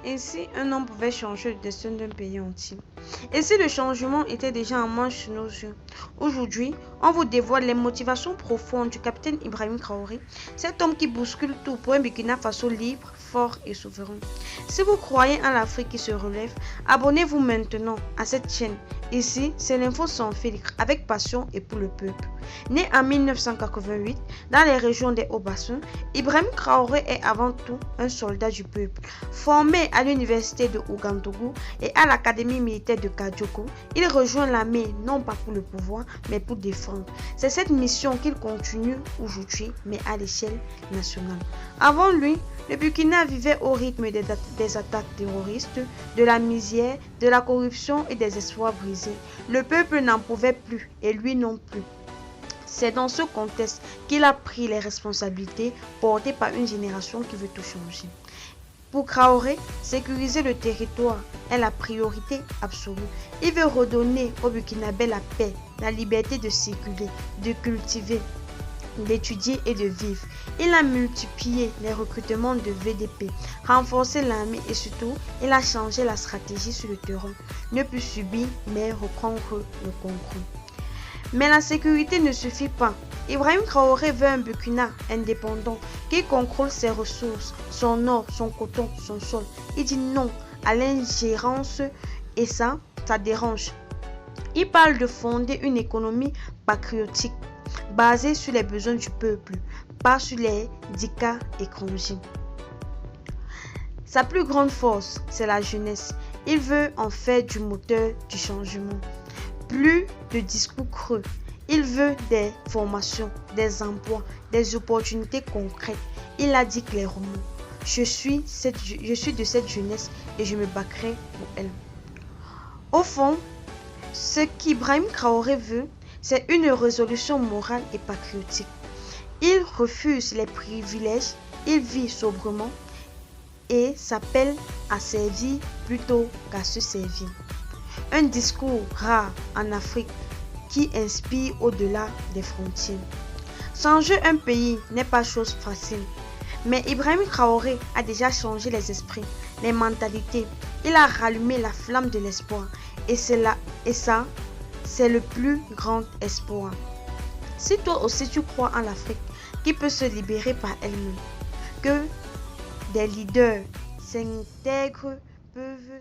Ainsi, un homme pouvait changer le destin d'un pays entier. Et si le changement était déjà en marche sous nos yeux? Aujourd'hui, on vous dévoile les motivations profondes du capitaine Ibrahim Traoré, cet homme qui bouscule tout pour un Burkina Faso libre, fort et souverain. Si vous croyez en l'Afrique qui se relève, abonnez-vous maintenant à cette chaîne. Ici, c'est l'info sans filtre, avec passion et pour le peuple. Né en 1988, dans les régions des Hauts-Bassins, Ibrahim Traoré est avant tout un soldat du peuple. Formé à l'université de Ouagadougou et à l'académie militaire de Kadioko, il rejoint l'armée non pas pour le pouvoir, mais pour défendre. C'est cette mission qu'il continue aujourd'hui, mais à l'échelle nationale. Avant lui, le Burkina vivait au rythme des attaques terroristes, de la misère, de la corruption et des espoirs brisés. Le peuple n'en pouvait plus et lui non plus. C'est dans ce contexte qu'il a pris les responsabilités portées par une génération qui veut tout changer. Pour Traoré, sécuriser le territoire est la priorité absolue. Il veut redonner au Burkinabé la paix, la liberté de circuler, de cultiver, d'étudier et de vivre. Il a multiplié les recrutements de VDP, renforcé l'armée et surtout, il a changé la stratégie sur le terrain. Ne plus subir, mais reprendre le contrôle. Mais la sécurité ne suffit pas. Ibrahim Traoré veut un Burkina indépendant qui contrôle ses ressources, son or, son coton, son sol. Il dit non à l'ingérence et ça dérange. Il parle de fonder une économie patriotique basée sur les besoins du peuple, pas sur les dictats étrangers. Sa plus grande force, c'est la jeunesse. Il veut en faire du moteur du changement. Plus de discours creux. Il veut des formations, des emplois, des opportunités concrètes. Il a dit clairement, je suis de cette jeunesse et je me battrai pour elle. Au fond, ce qu'Ibrahim Traoré veut, c'est une résolution morale et patriotique. Il refuse les privilèges, il vit sobrement et s'appelle à servir plutôt qu'à se servir. Un discours rare en Afrique qui inspire au-delà des frontières. Changer un pays n'est pas chose facile, mais Ibrahim Traoré a déjà changé les esprits, les mentalités. Il a rallumé la flamme de l'espoir et ça, c'est le plus grand espoir. Si toi aussi tu crois en l'Afrique qui peut se libérer par elle-même, que des leaders s'intègrent, peuvent